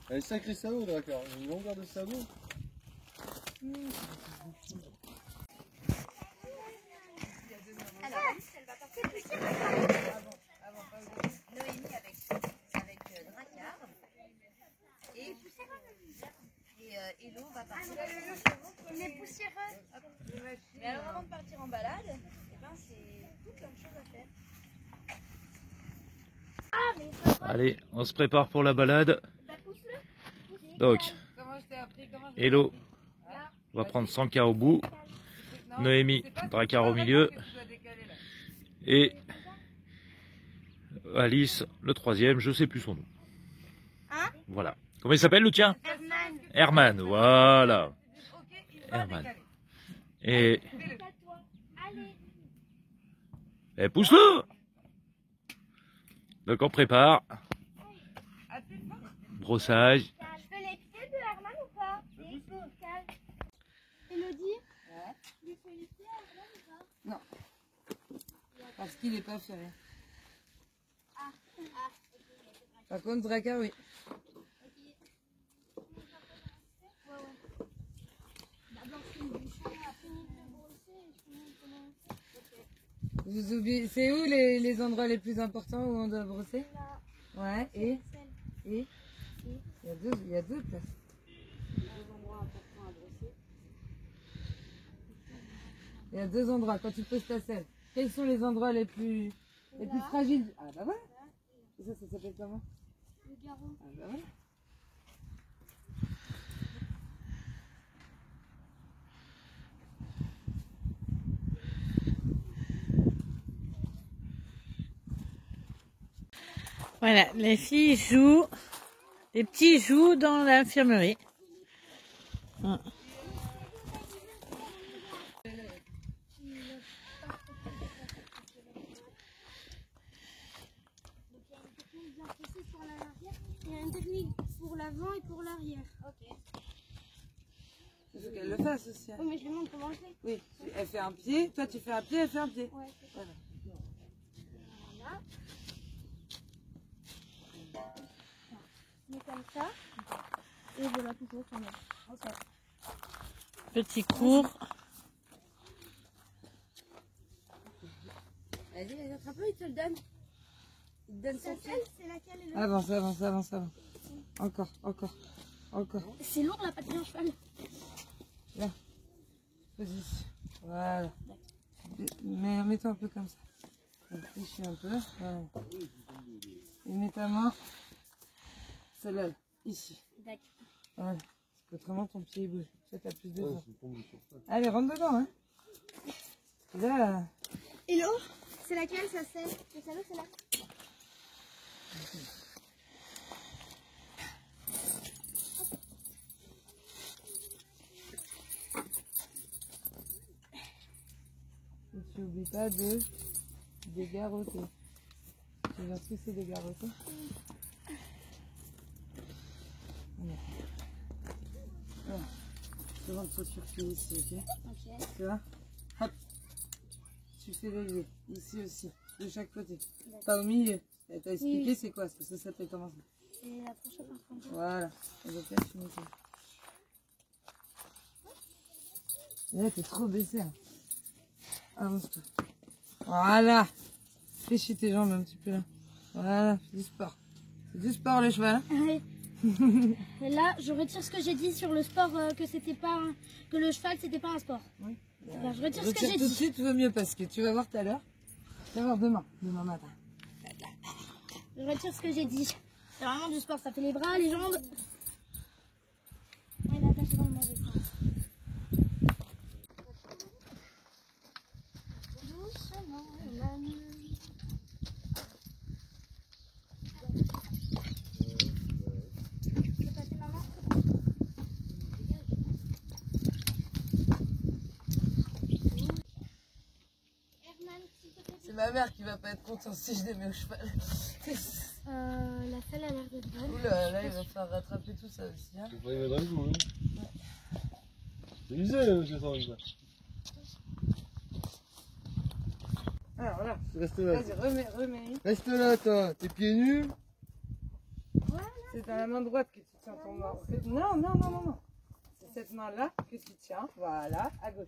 Elle est sacrée sabot, Drakkar. Une longueur de sabot. Alors, elle va partir Noémie avec Drakkar. Et Hello va partir. Les poussiéreux. Mais alors avant de partir en balade, eh ben, c'est tout plein de choses à faire. Allez, on se prépare pour la balade. Donc, Hello va prendre Sanka au bout, Noémie, Drakkar au milieu, et Alice, le troisième, je sais plus son nom. Voilà. Comment il s'appelle le tien? Herman, voilà. Herman. Et pousse-le! Donc on prépare. Brossage. Je fais les pieds de Herman ou pas? Elodie? Tu lui fais les pieds à Herman ou pas? Non. Parce qu'il n'est pas ferré. Par contre, Drakkar, oui. Vous oubliez, c'est où les endroits les plus importants où on doit brosser? Ouais, et il y a deux places. Il y a deux endroits quand tu poses ta selle. Quels sont les endroits les plus fragiles? Ah bah voilà. Et ça s'appelle comment? Le garrot. Ah bah voilà. Voilà, les filles jouent, les petits jouent dans l'infirmerie. Donc il y a une technique bien précise pour l'arrière. Il y a une technique pour l'avant et pour l'arrière. Ok. Il faut qu'elle le fasse aussi. Hein. Oui, mais je lui montre comment je fais. Oui, elle fait un pied, toi tu fais un pied, elle fait un pied. Ouais, voilà. Voilà. Mais comme ça. Et voilà, tout ça, ça marche. Ok. Petit cours. Vas-y, attrape-le, il te le donne. Il te donne son pied. C'est laquelle est le... Avance. Encore. C'est lourd la patte d'un cheval. Là. Position. Voilà. Mets-toi un peu comme ça. Réfléchis un peu. Voilà. Et mets ta main. Celle-là, ici. D'accord. Voilà. Parce qu'autrement ton pied il bouge. Ça t'as plus de temps. Allez, rentre dedans, hein. Là. Hello. C'est laquelle ça c'est? C'est celle-là, c'est là. Et tu n'oublies pas de dégarroter. Tu vois ce que c'est dégarroter? Voilà. Devant ton circuit ici, ok? Ok. Tu vois? Hop. Tu fais l'élever. Ici aussi. De chaque côté. Pas au milieu. Elle t'a expliqué Oui. c'est quoi? Parce que ça s'appelle comment ça? C'est la prochaine par contre. Voilà. Et donc là, tu mets ça. Et là, t'es trop baissé. Hein. Avance-toi. Voilà. Fléchis tes jambes un petit peu là. Voilà. Fais du sport. C'est du sport le cheval. Oui. Et là, je retire ce que j'ai dit sur le sport, que c'était pas que le cheval c'était pas un sport. Oui. Alors, je retire ce que j'ai tout de dit. suite, vaut mieux parce que tu vas voir tout à l'heure. Tu vas voir demain matin. Je retire ce que j'ai dit. C'est vraiment du sport, ça fait les bras, les jambes. Ouais, là, t'as dans le mauvais sens. Doucement, la nuit. C'est passé, maman? Herman, s'il te plaît. C'est ma mère qui va pas être contente si je les mets au cheval. La selle a l'air d'être bonne. Oula, là il va falloir rattraper tout ça aussi. Hein. C'est pas y mettre un coup, hein. C'est usé, là, monsieur Sandra. Alors voilà. Reste là. Vas-y, remets. Reste là, toi. T'es pieds nus. Voilà. C'est dans la main droite que tu tiens ton main. Non, non, non, non, non. C'est cette main-là que tu tiens. Voilà, à gauche.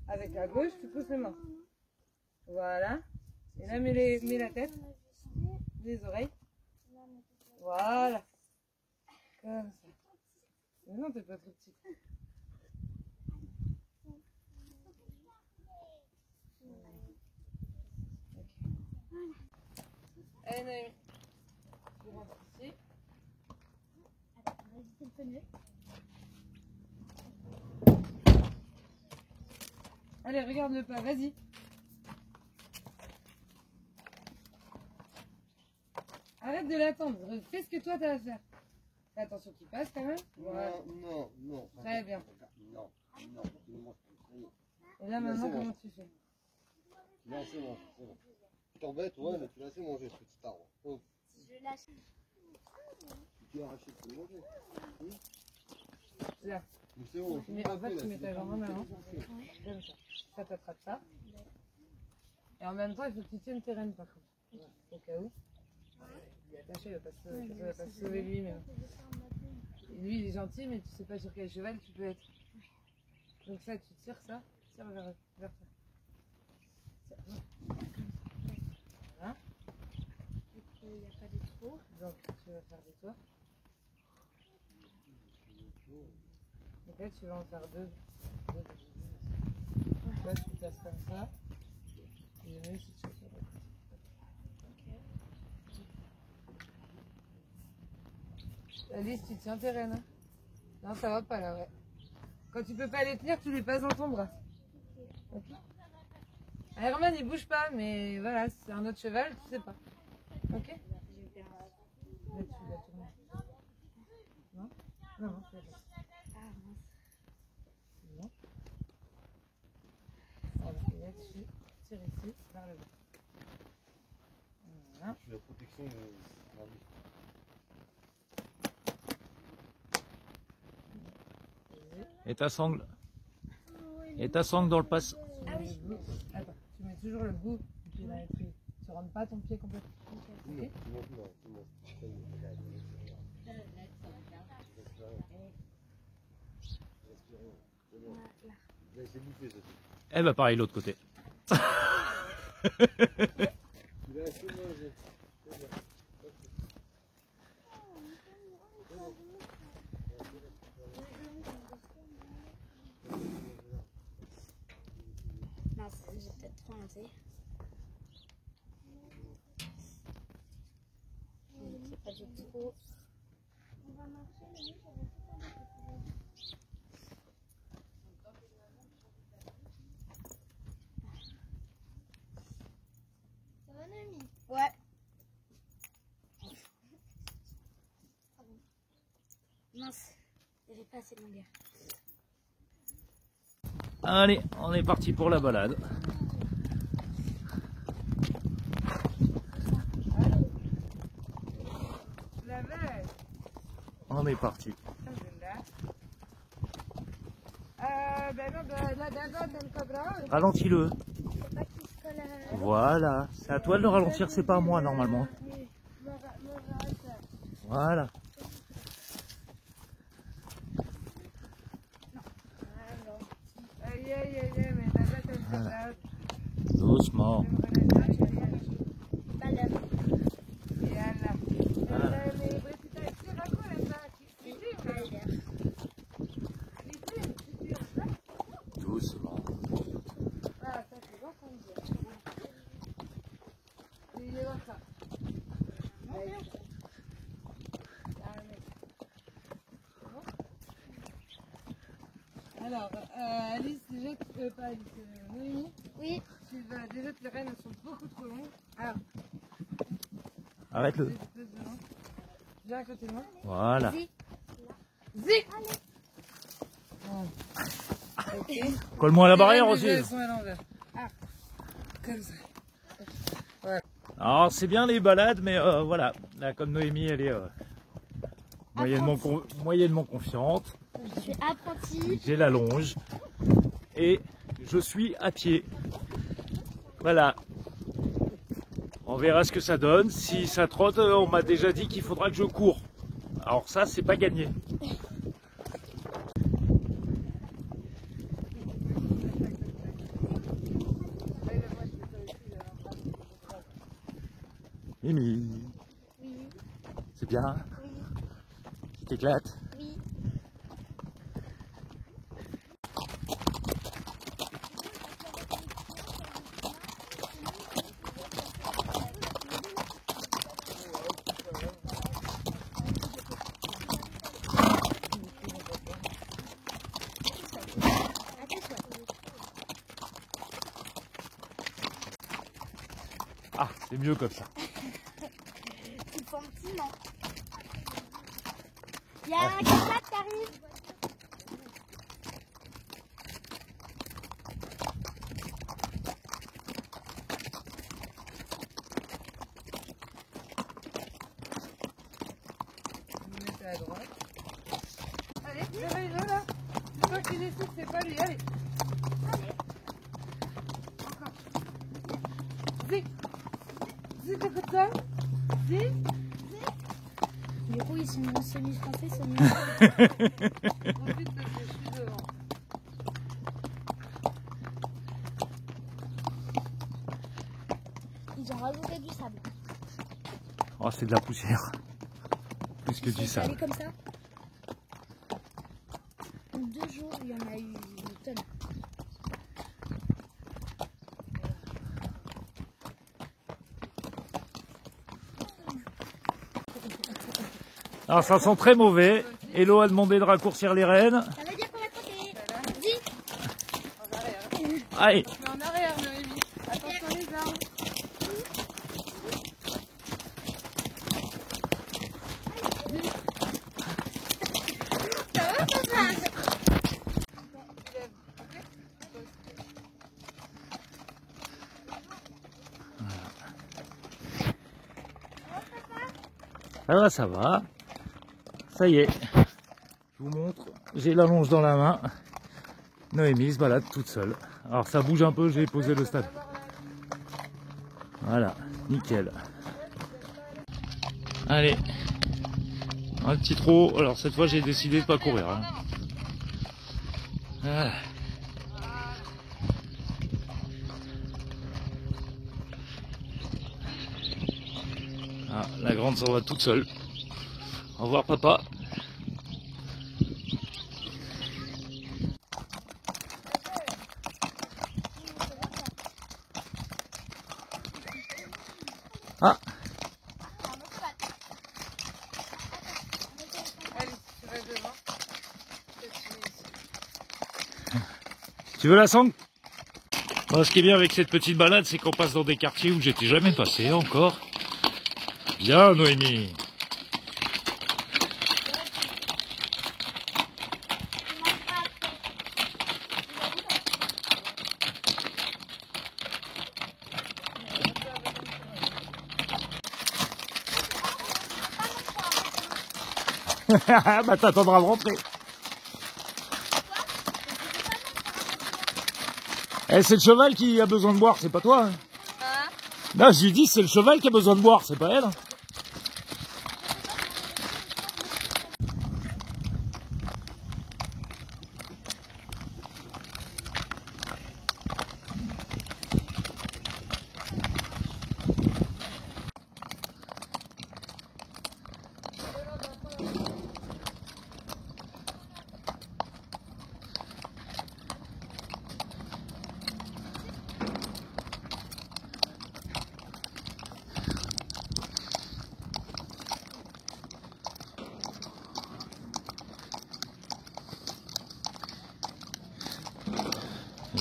Avec la gauche, tu pousses les mains. Voilà. Et là, mets la tête. Les oreilles. Voilà. Comme ça. Mais non, t'es pas trop petit. Allez, Noémie. Tu rentres ici. Vas-y, c'est le pneu. Allez, regarde le pas, vas-y. Arrête de l'attendre, fais ce que toi t'as à faire. Fais attention qu'il passe quand même. Voilà. Non, non. Très bien. Non, non. Et là maintenant, comment tu fais? Non, c'est bon, c'est bon. Tu t'embêtes, ouais, mais tu l'as assez mangé, ce petit arbre. Oh. Je lâche. Tu as arraché, tu peux manger. Là. Mais c'est bon. En fait, tu mets ta jambe en avant. Comme ça. Ça t'attrape ça. Et en même temps, il faut que tu tiennes tes rênes par contre. Voilà. Au cas où. Il est attaché, il va pas se sauver lui-même. Lui, il est gentil, mais tu sais pas sur quel cheval tu peux être. Donc ça, tu tires ça, tire vers ça. Tire. Voilà. Il n'y a pas de trou. Donc tu vas faire des tours. Donc là, tu vas en faire deux. Là, tu places comme ça. Et le mieux, c'est de chercher la tête. Alice, tu tiens tes rênes. Hein. Non, ça va pas là, ouais. Quand tu peux pas les tenir, tu les passes dans ton bras. Okay. Herman, il bouge pas, mais voilà, c'est un autre cheval, tu sais pas. Ok? Là, tu l'as tourné. Non? Non, non, tu l'as pas. Ah mince. Non. Voilà, et là-dessus, tire ici, vers le bas. Voilà. La protection de la vie. Et ta sangle. Et ta sangle dans le passe. Ah oui. Attends, tu mets toujours le bout du pied dans les pieds. Tu rentres pas ton pied complètement. Ok? Non. C'est bouffé, ça. Eh ben pareil, l'autre côté. Il a assez mangé. Mince, j'ai peut-être trop lancé. C'est pas du tout. Ça va, Noémie? Ouais. Mince, il n'y avait pas assez de longueur. Allez, on est parti pour la balade. La vache. On est parti. La dindonne dans le cobra. Ralentis-le. Faut pas qu'il se colle à... Voilà. C'est à toi de le ralentir, c'est pas à moi normalement. Voilà. Aïe, mais la vache, elle se balade. Doucement. Pas l'heure. Doucement. Alors, Alice, déjà, pas Alice, Noémie, Oui. tu vas, déjà tes rênes elles sont beaucoup trop longues. Alors, Arrête-le. viens à côté de moi. Voilà. Zik. Ok. Colle-moi à la barrière Les aussi. rênes, elles sont à l'envers. Ah, comme ça. Alors c'est bien les balades, mais voilà. Là, comme Noémie, elle est moyennement confiante. Je suis apprentie. J'ai la longe. Et je suis à pied. Voilà. On verra ce que ça donne. Si ça trotte, on m'a déjà dit qu'il faudra que je cours. Alors ça, c'est pas gagné. Mimi, Oui, c'est bien? oui, Tu t'éclates? oui. Ah, c'est mieux comme ça. Tu te sens petit, non? Il y a un casse qui arrive. Vous mettez à droite. Allez, réveille-le là. C'est toi qui décide, c'est pas lui. Allez. Encore. Zi. Zi, t'écoutes ça? Zi. Du coup, ils sont semi-français, semi Ensuite, parce que je suis devant. Ils ont rajouté du sable. Oh, c'est de la poussière. Plus que Ils du sont allés sable. comme ça. En 2 jours, il y en a eu une tonne. Alors ça sent très mauvais. Hello a demandé de raccourcir les rênes. Ça veut dire qu'on va trotter. Dis. En arrière. Allez, Mais en arrière, Noémie. Attention les arbres. ça va. Ça y est. Je vous montre. J'ai la longe dans la main. Noémie se balade toute seule. Alors ça bouge un peu, j'ai posé le stade. Voilà, nickel. Allez. Un petit trot. Alors cette fois j'ai décidé de pas courir. Hein. Voilà. Ah, la grande s'en va toute seule. Au revoir papa. Ah, Allez, tu vas devant. tu veux la sangle? Bon, ce qui est bien avec cette petite balade, c'est qu'on passe dans des quartiers où j'étais jamais passé encore. Bien Noémie. Bah t'attendras de rentrer. Eh, c'est le cheval qui a besoin de boire, c'est pas toi. Hein. Non, j'ai dit c'est le cheval qui a besoin de boire, c'est pas elle.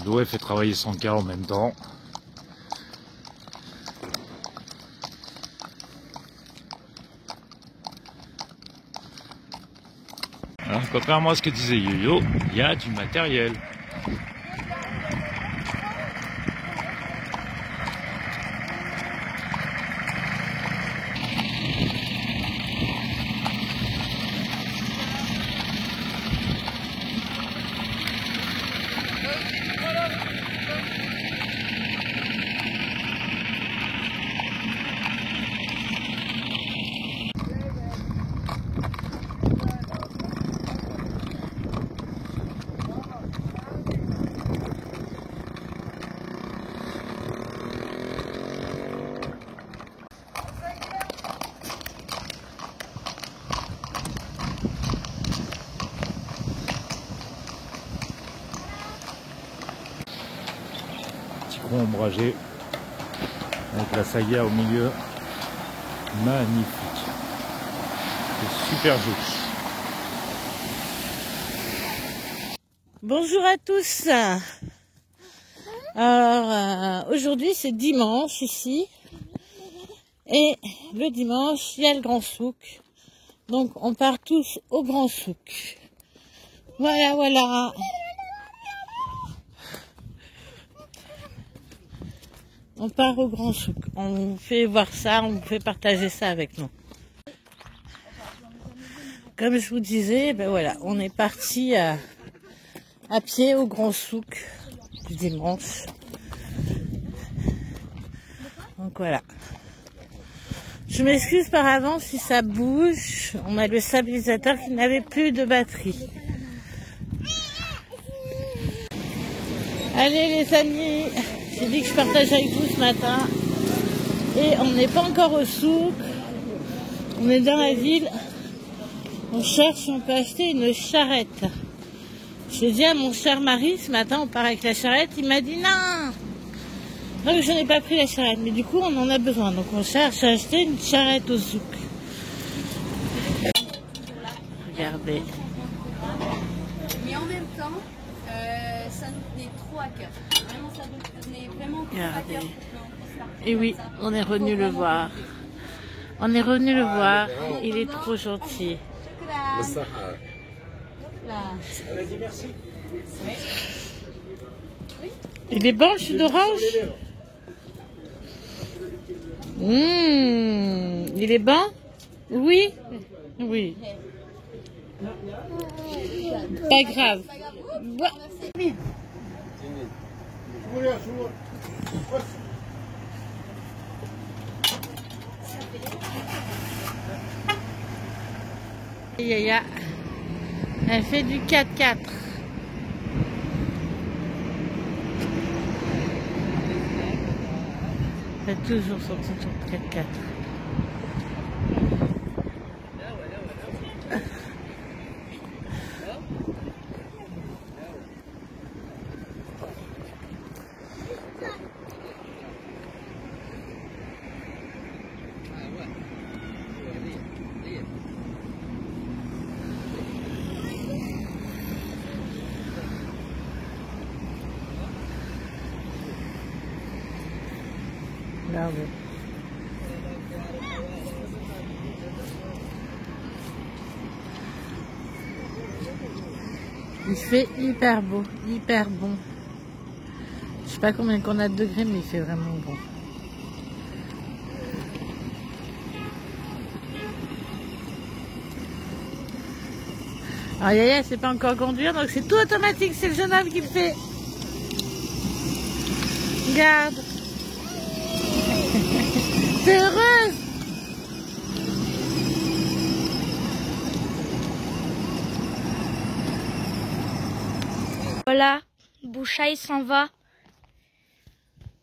L'eau elle fait travailler son cas en même temps. Hein, contrairement à ce que disait Yo-Yo, il y a du matériel. fond ombragé avec la saïga au milieu. Magnifique. C'est super joli. Bonjour à tous. Alors aujourd'hui c'est dimanche ici et le dimanche il y a le grand souk, donc on part tous au grand souk. Voilà. On part au grand souk. On vous fait voir ça, on vous fait partager ça avec nous. Comme je vous disais, ben voilà, on est parti à pied au grand souk du dimanche. Donc voilà. Je m'excuse par avance si ça bouge. On a le stabilisateur qui n'avait plus de batterie. Allez les amis, j'ai dit que je partage avec vous ce matin. Et on n'est pas encore au souk. On est dans la ville. On cherche si on peut acheter une charrette. J'ai dit à mon cher mari, ce matin on part avec la charrette, il m'a dit non. Donc je n'ai pas pris la charrette, mais du coup on en a besoin. Donc on cherche à acheter une charrette au souk. Regardez. Mais en même temps, ça nous tenait trop à cœur. Vraiment, ça nous tenait vraiment trop à cœur. Et oui, on est revenu le voir. On est revenu le voir. Il est trop gentil. Il est bon le jus d'orange? Il est bon? Oui? Oui. Pas grave. Yaya, elle fait du 4x4. Elle fait toujours son petit tour de 4x4. Regardez. Il fait hyper beau, hyper bon. Je sais pas combien qu'on a de degrés, mais il fait vraiment bon. Alors Yaya, c'est pas encore conduire, donc c'est tout automatique, c'est le jeune homme qui le fait. Regarde. T'es heureuse? Voilà, Boucha il s'en va.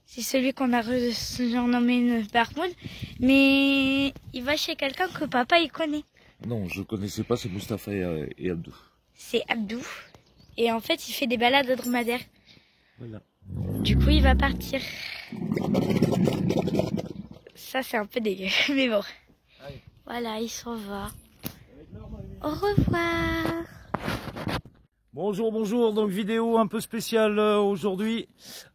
C'est celui qu'on a surnommé une Bermoud. Mais il va chez quelqu'un que papa il connaît. Non, je connaissais pas, c'est Mustapha et Abdou. C'est Abdou. Et en fait, il fait des balades de dromadaire. Voilà. Du coup, il va partir. Ça, c'est un peu dégueu, mais bon. Voilà, il s'en va. Au revoir. Bonjour, donc vidéo un peu spéciale aujourd'hui.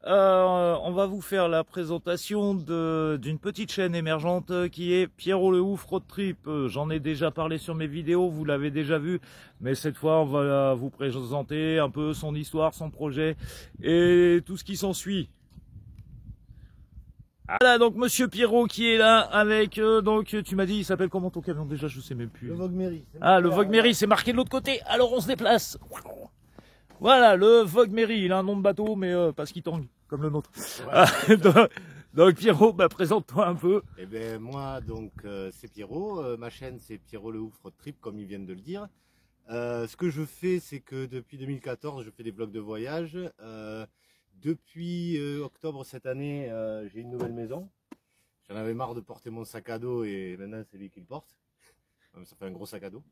On va vous faire la présentation d'une petite chaîne émergente qui est Pierrot le Ouf Road Trip. J'en ai déjà parlé sur mes vidéos, vous l'avez déjà vu, mais cette fois on va vous présenter un peu son histoire, son projet et tout ce qui s'ensuit. Voilà donc Monsieur Pierrot qui est là avec, donc tu m'as dit, il s'appelle comment ton camion déjà, je sais même plus. Le Vogue Mairie. Ah, le Vogue Mairie, c'est marqué de l'autre côté, alors on se déplace. Voilà, le Vogue Mairie, il a un nom de bateau, mais parce qu'il tangue, comme le nôtre. Ouais. donc Pierrot, bah, présente-toi un peu. Eh ben moi, donc c'est Pierrot, ma chaîne c'est Pierrot le Ouf Road Trip, comme ils viennent de le dire. Ce que je fais, c'est que depuis 2014, je fais des vlogs de voyage. Depuis octobre cette année, j'ai une nouvelle maison. J'en avais marre de porter mon sac à dos et maintenant c'est lui qui le porte. Ça fait un gros sac à dos.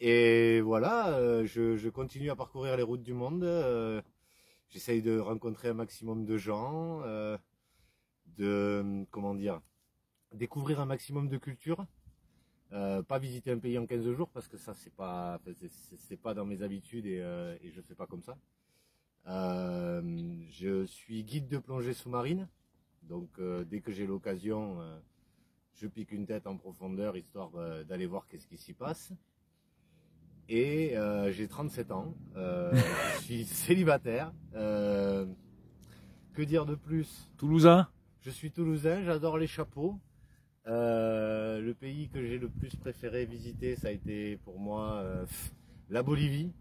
Et voilà, je continue à parcourir les routes du monde. J'essaye de rencontrer un maximum de gens, comment dire, découvrir un maximum de cultures. Pas visiter un pays en 15 jours parce que ça c'est pas dans mes habitudes et je fais pas comme ça. Je suis guide de plongée sous-marine, donc dès que j'ai l'occasion, je pique une tête en profondeur histoire d'aller voir qu'est-ce qui s'y passe. Et j'ai 37 ans, je suis célibataire. Que dire de plus? Toulousain? Je suis toulousain, j'adore les chapeaux. Le pays que j'ai le plus préféré visiter, ça a été pour moi la Bolivie.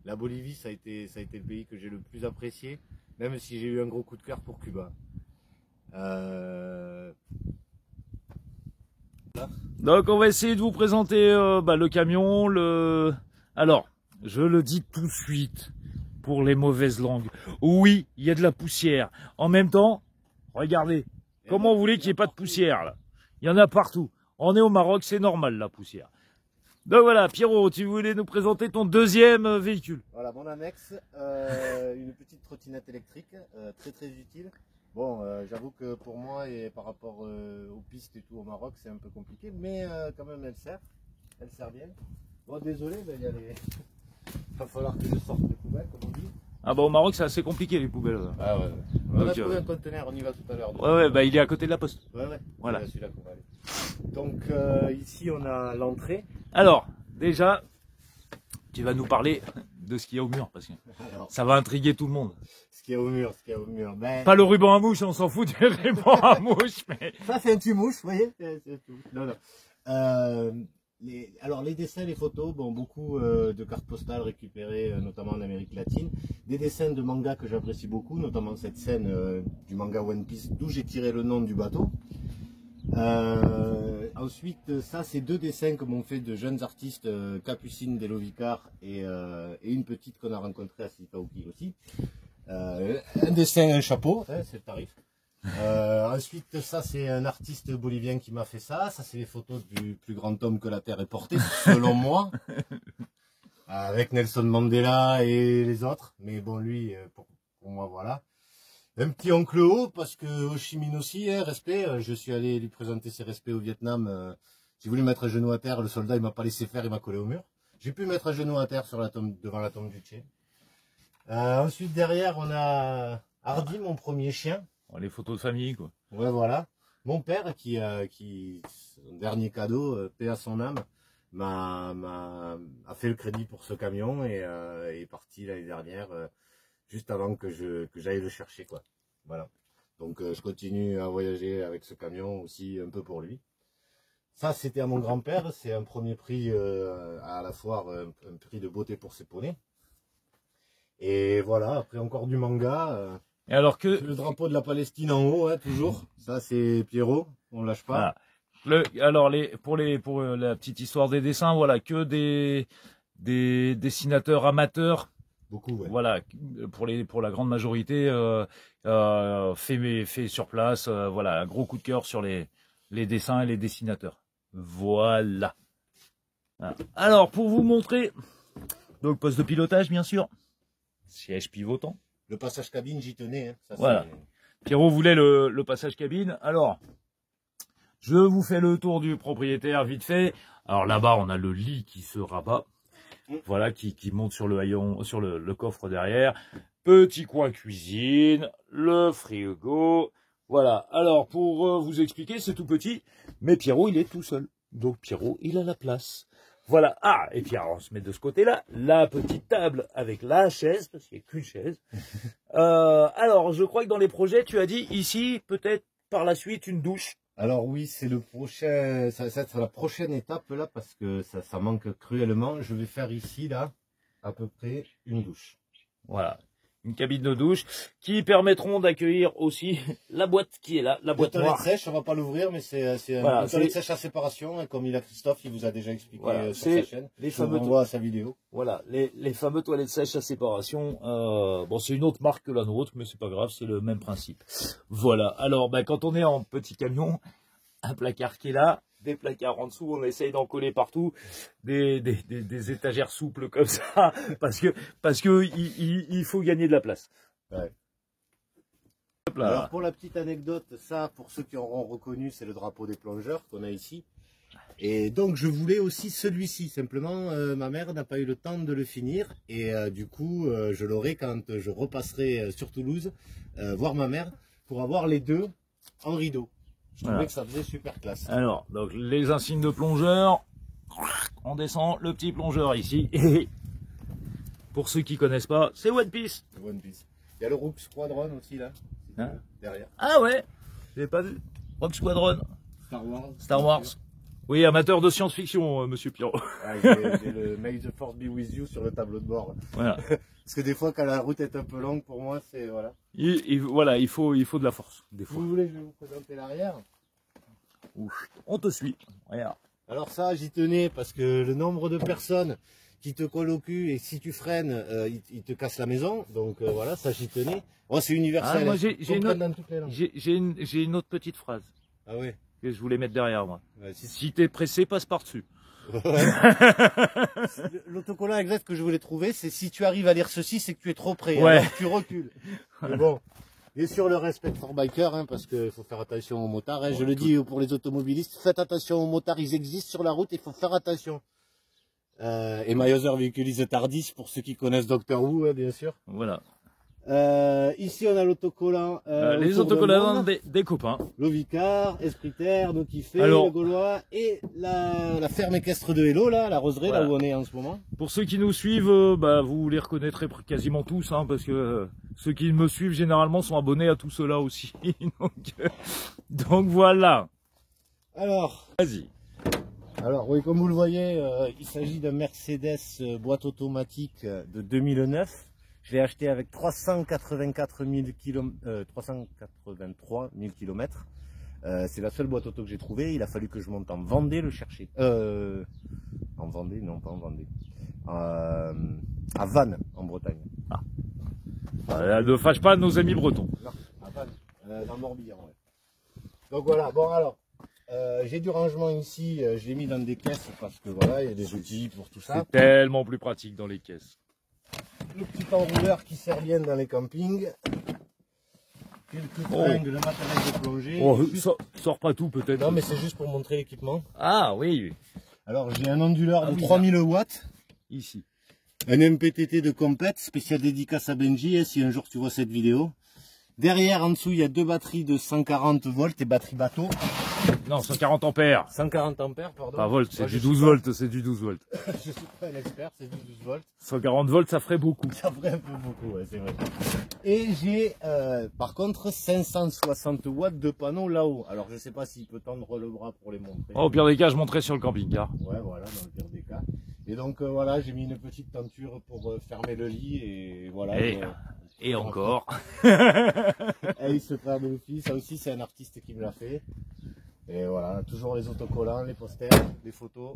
La Bolivie, ça a été le pays que j'ai le plus apprécié, même si j'ai eu un gros coup de cœur pour Cuba. Donc on va essayer de vous présenter le camion, Alors, je le dis tout de suite, pour les mauvaises langues. Oui, il y a de la poussière. En même temps, regardez, comment vous voulez qu'il n'y ait pas de poussière là? Il y en a partout. On est au Maroc, c'est normal la poussière. Donc voilà, Pierrot, tu voulais nous présenter ton deuxième véhicule. Voilà, mon annexe, une petite trottinette électrique, très utile. Bon, j'avoue que pour moi et par rapport aux pistes et tout au Maroc, c'est un peu compliqué, mais quand même elle sert bien. Bon, désolé, il y a les... va falloir que je sorte les poubelles, comme on dit. Ah bah au Maroc c'est assez compliqué les poubelles. Là. Ah ouais. On a trouvé un conteneur, on y va tout à l'heure. Ouais, il est à côté de la poste. Ouais. Voilà. Celui-là qu'on va aller. Donc ici on a l'entrée. Alors, déjà, tu vas nous parler de ce qu'il y a au mur, parce que ça va intriguer tout le monde. Ce qu'il y a au mur. Ben... Pas le ruban à mouche, on s'en fout du ruban à mouche, mais... Ça c'est un tue-mouche, vous voyez. Non. Alors les dessins, les photos, bon, beaucoup de cartes postales récupérées notamment en Amérique latine, des dessins de manga que j'apprécie beaucoup, notamment cette scène du manga One Piece d'où j'ai tiré le nom du bateau. Ensuite, ça c'est deux dessins que m'ont fait de jeunes artistes, Capucine Delovicar et une petite qu'on a rencontrée à Sitaoki aussi. Un dessin, un chapeau, hein, c'est le tarif. Ensuite, ça c'est un artiste bolivien qui m'a fait ça. Ça c'est les photos du plus grand homme que la Terre ait porté, selon moi. Avec Nelson Mandela et les autres. Mais bon, lui, pour moi, voilà. Un petit oncle haut, parce que Ho Chi Minh aussi, hein, respect. Je suis allé lui présenter ses respects au Vietnam. J'ai voulu mettre un genou à terre, le soldat il m'a pas laissé faire, il m'a collé au mur. J'ai pu mettre un genou à terre sur devant la tombe du Tché. Ensuite, derrière, on a Hardy, mon premier chien. Les photos de famille, quoi. Ouais, voilà. Mon père, qui son dernier cadeau, paix à son âme, a fait le crédit pour ce camion et est parti l'année dernière, juste avant que j'aille le chercher, quoi. Voilà. Donc, je continue à voyager avec ce camion aussi, un peu pour lui. Ça, c'était à mon grand-père. C'est un premier prix à la foire, un prix de beauté pour ses poneys. Et voilà, après encore du manga. Et alors que... Le drapeau de la Palestine en haut, hein, toujours. Ça, c'est Pierrot, on lâche pas. Voilà. Alors, pour la petite histoire des dessins, voilà, que des dessinateurs amateurs. Beaucoup, ouais. Voilà, pour la grande majorité, fait sur place. Voilà, un gros coup de cœur sur les dessins et les dessinateurs. Voilà. Alors, pour vous montrer, donc poste de pilotage, bien sûr. Siège pivotant. Le passage cabine, j'y tenais. Hein. Ça, voilà. Pierrot voulait le passage cabine. Alors, je vous fais le tour du propriétaire vite fait. Alors là-bas, on a le lit qui se rabat. Voilà, qui monte sur le haillon, sur le coffre derrière. Petit coin cuisine, le frigo. Voilà. Alors, pour vous expliquer, c'est tout petit. Mais Pierrot, il est tout seul. Donc Pierrot, il a la place. Voilà. Ah, et puis alors, on se met de ce côté-là, la petite table avec la chaise, parce qu'il n'y a qu'une chaise. Alors, je crois que dans les projets, tu as dit ici, peut-être par la suite, une douche. Alors oui, c'est le prochain, ça va être la prochaine étape là, parce que ça manque cruellement. Je vais faire ici, là, à peu près une douche. Voilà. Une cabine de douche qui permettront d'accueillir aussi la boîte qui est là, la boîte noire. Toilette sèche, on va pas l'ouvrir, mais c'est voilà, une toilette sèche à séparation, et comme il a Christophe, il vous a déjà expliqué voilà, sur sa chaîne. Les je vous renvoie à sa vidéo. Voilà, les fameux toilettes sèches à séparation. Bon, c'est une autre marque que la nôtre, mais c'est pas grave, c'est le même principe. Voilà. Alors, quand on est en petit camion, un placard qui est là, des placards en dessous, on essaye d'en coller partout, des étagères souples comme ça, parce que il faut gagner de la place. Ouais. Hop là. Alors pour la petite anecdote, ça, pour ceux qui auront reconnu, c'est le drapeau des plongeurs qu'on a ici. Et donc je voulais aussi celui-ci, simplement ma mère n'a pas eu le temps de le finir et du coup je l'aurai quand je repasserai sur Toulouse voir ma mère pour avoir les deux en rideau. Je trouvais que ça faisait super classe. Alors, donc les insignes de plongeur, on descend le petit plongeur ici. Et pour ceux qui connaissent pas, c'est One Piece. One Piece. Il y a le Rook Squadron aussi là, Hein derrière. Ah ouais, j'ai pas vu. Rock Squadron, Star Wars. Star Wars. Oui, amateur de science-fiction, monsieur Pierrot. Ah, j'ai le May the Force be with you sur le tableau de bord. Voilà. Parce que des fois, quand la route est un peu longue, pour moi, c'est voilà. Voilà, il faut de la force, des Si fois. vous voulez, je vais vous présenter l'arrière. Ouf, on te suit. Regarde. Alors ça, j'y tenais parce que le nombre de personnes qui te collent au cul et si tu freines, ils te cassent la maison. Donc voilà, ça j'y tenais. Oh, c'est universel. Ah, moi, hein. j'ai Ils une comprennent autre- dans toutes les langues. J'ai une autre petite phrase Ah ouais. que je voulais mettre derrière moi. Ouais, Si t'es pressé, passe par-dessus. L'autocollant exact que je voulais trouver, c'est si tu arrives à lire ceci, c'est que tu es trop près. Ouais. Alors tu recules. Mais bon. Bien sûr, le respect for biker, hein, parce qu'il faut faire attention aux motards. Hein. Je le dis pour les automobilistes, faites attention aux motards, ils existent sur la route, il faut faire attention. Et Mayother véhiculise Tardis, pour ceux qui connaissent Doctor Who, hein, bien sûr. Voilà. Ici, on a l'autocollant. Les autour de autocollants monde. des copains. L'Ovicar, Espriter, nos kiffés, Alors- le Gaulois et la ferme équestre de Hello, là, la roseraie, Voilà. là où on est en ce moment. Pour ceux qui nous suivent, vous les reconnaîtrez quasiment tous, hein, parce que ceux qui me suivent généralement sont abonnés à tout cela aussi. donc voilà. Alors, Vas-y. oui, comme vous le voyez, il s'agit d'un Mercedes boîte automatique de 2009. Je l'ai acheté avec 383 000 km. C'est la seule boîte auto que j'ai trouvée. Il a fallu que je monte en Vendée le chercher. En Vendée, non pas en Vendée. À Vannes, en Bretagne. Ne fâche pas nos amis bretons. Non, à Vannes, dans le Morbihan. Ouais. Donc voilà, bon alors, j'ai du rangement ici, je l'ai mis dans des caisses parce que voilà, il y a des outils pour tout ça. C'est tellement plus pratique dans les caisses. Le petit enrouleur qui sert bien dans les campings. Quelques fringues, le matériel de plongée. Oh, Juste- sors pas tout peut-être. Non mais c'est juste pour montrer l'équipement. Ah oui, Alors j'ai un onduleur Ah de oui, 3000 watts. ici. Un MPTT de compète, spécial dédicace à Benji, hein, si un jour tu vois cette vidéo. Derrière, en dessous, il y a deux batteries de 140 volts et batterie bateau. Non, 140 ampères. 140 ampères, pardon. Pas volts, c'est Moi, du je 12 suis volts, c'est du 12 volts. pas- Je suis pas un expert, c'est du 12 volts. 140 volts, ça ferait beaucoup. Ça ferait un peu beaucoup, ouais, c'est vrai. Et j'ai, par contre, 560 watts de panneau là-haut. Alors, je sais pas s'il peut tendre le bras pour les montrer. Oh, au pire des cas, je monterai sur le camping-car. Ouais, voilà, dans le pire des cas. Et donc, voilà, j'ai mis une petite tenture pour fermer le lit et voilà. Et encore. Et il se perd de l'office. Ça aussi, c'est un artiste qui me l'a fait. Et voilà, toujours les autocollants, les posters, les photos.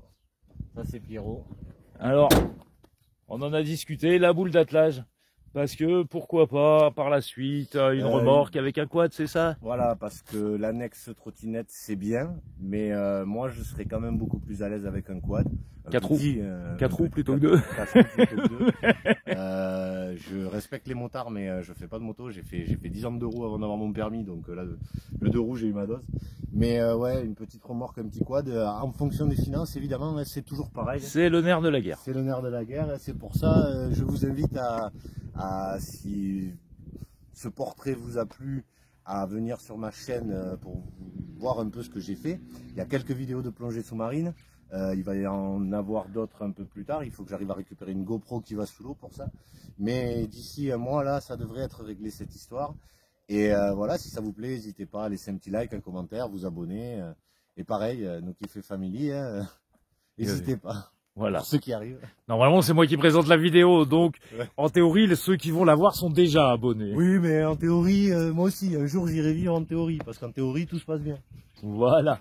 Ça, c'est Pierrot. Alors, on en a discuté, la boule d'attelage. Parce que, pourquoi pas, par la suite, une remorque avec un quad, c'est ça? Voilà, parce que l'annexe trottinette, c'est bien. Mais moi, je serais quand même beaucoup plus à l'aise avec un quad. 4 roues. 4 roues plutôt que 2. 4 roues plutôt que 2. Je respecte les motards, mais je fais pas de moto. J'ai fait 10 ans de 2 roues avant d'avoir mon permis. Donc là, le 2 roues, j'ai eu ma dose. Mais ouais, une petite remorque, un petit quad. En fonction des finances, évidemment, c'est toujours pareil. C'est le nerf de la guerre. C'est le nerf de la guerre. Et c'est pour ça, je vous invite si ce portrait vous a plu, à venir sur ma chaîne pour voir un peu ce que j'ai fait. Il y a quelques vidéos de plongée sous-marine. Il va y en avoir d'autres un peu plus tard. Il faut que j'arrive à récupérer une GoPro qui va sous l'eau pour ça. Mais d'ici un mois, là, ça devrait être réglé cette histoire. Et voilà, si ça vous plaît, n'hésitez pas à laisser un petit like, un commentaire, vous abonner. Et pareil, nos kiffés family, n'hésitez pas. Voilà. Pour ceux qui arrivent. Normalement, c'est moi qui présente la vidéo, donc Ouais. en théorie, ceux qui vont la voir sont déjà abonnés. Oui, mais en théorie, moi aussi, un jour j'irai vivre en théorie, parce qu'en théorie, tout se passe bien. Voilà.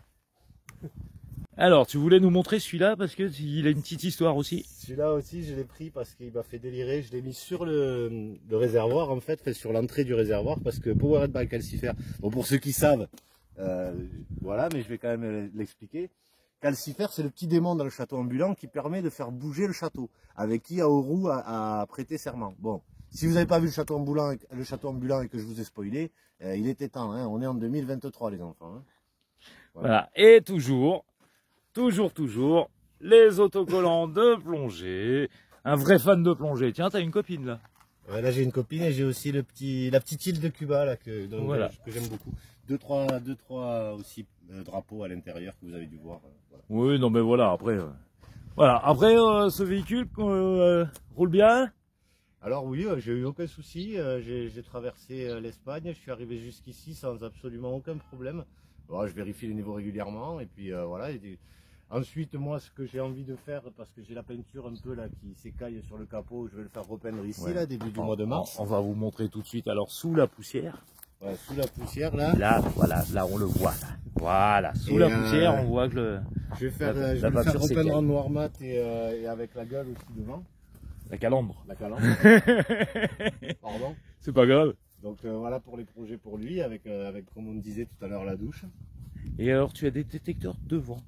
Alors, tu voulais nous montrer celui-là parce que il a une petite histoire aussi. Celui-là aussi, je l'ai pris parce qu'il m'a fait délirer. Je l'ai mis sur le réservoir, en fait, sur l'entrée du réservoir, parce que Powerhead by Calcifer, bon, pour ceux qui savent, voilà, mais je vais quand même l'expliquer. Calcifer, c'est le petit démon dans le château ambulant qui permet de faire bouger le château, avec qui Aoru a prêté serment. Bon, Si vous n'avez pas vu le château ambulant et que je vous ai spoilé, il était temps, hein. On est en 2023 les enfants. Hein. Voilà. Et toujours, les autocollants de plongée. Un vrai fan de plongée. Tiens, t'as une copine là. Ouais, là j'ai une copine et j'ai aussi la petite île de Cuba là que j'aime beaucoup. Deux trois aussi drapeaux à l'intérieur que vous avez dû voir. Voilà. Oui, non mais voilà, après ce véhicule roule bien. Alors oui, j'ai eu aucun souci, j'ai traversé l'Espagne, je suis arrivé jusqu'ici sans absolument aucun problème. Bon, je vérifie les niveaux régulièrement et puis voilà. Ensuite, moi, ce que j'ai envie de faire, parce que j'ai la peinture un peu là qui s'écaille sur le capot, je vais le faire repeindre ici, là, début du mois de mars. On va vous montrer tout de suite. Alors, sous la poussière. Ouais, sous la poussière, là. Là, voilà, là, on le voit. Là. Voilà, sous la poussière, on voit que le. Je vais le faire repeindre en noir mat et avec la gueule aussi devant. La calandre. La calandre. Pardon. C'est pas grave. Donc voilà pour les projets pour lui, avec comme on disait tout à l'heure, la douche. Et alors, tu as des détecteurs devant.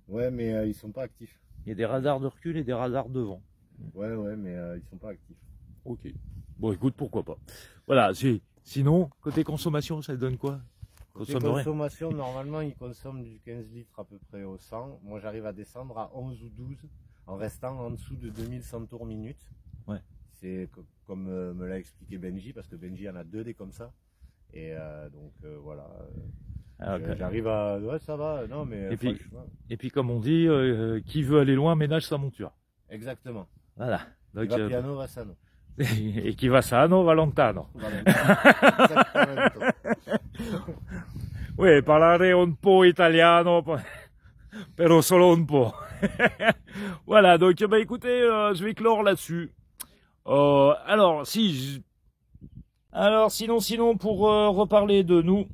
Ouais, mais ils sont pas actifs. Il y a des radars de recul et des radars devant. Ouais, mais ils sont pas actifs. Ok. Bon, écoute, pourquoi pas. Voilà, sinon, côté consommation, ça donne quoi? Côté consommation, normalement, ils consomment du 15 litres à peu près au 100. Moi, j'arrive à descendre à 11 ou 12 en restant en dessous de 2100 tours minute. Ouais. C'est comme me l'a expliqué Benji, parce que Benji en a 2 des comme ça. Et donc voilà. J'arrive à... Ouais, ça va. Non, mais et puis comme on dit, qui veut aller loin, ménage sa monture. Exactement. Voilà. Donc, va piano, va sano. Et qui va sano, va lontano. Oui, parlare un po' italiano, però solo un po'. Voilà, donc bah écoutez, je vais clore là-dessus. Alors sinon pour reparler de nous,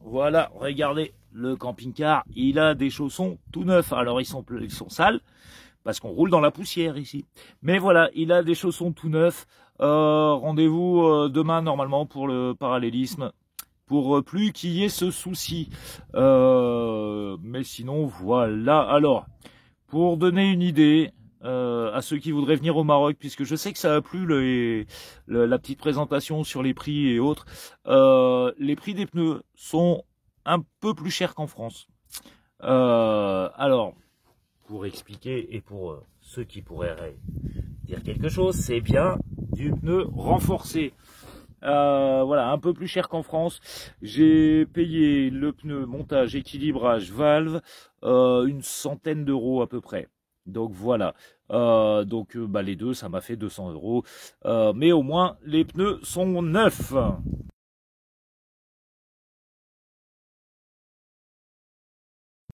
voilà, regardez, le camping-car, il a des chaussons tout neufs. Alors ils sont sales parce qu'on roule dans la poussière ici. Mais voilà, il a des chaussons tout neufs. Rendez-vous demain normalement pour le parallélisme, pour plus qu'il y ait ce souci. Mais sinon voilà. Alors pour donner une idée à ceux qui voudraient venir au Maroc, puisque je sais que ça a plu la petite présentation sur les prix et autres, les prix des pneus sont un peu plus chers qu'en France. Alors, pour expliquer et pour ceux qui pourraient dire quelque chose, c'est bien du pneu renforcé. Voilà, un peu plus cher qu'en France. J'ai payé le pneu montage, équilibrage, valve, une centaine d'euros à peu près. Donc voilà, les deux, ça m'a fait 200 euros. Mais au moins, les pneus sont neufs.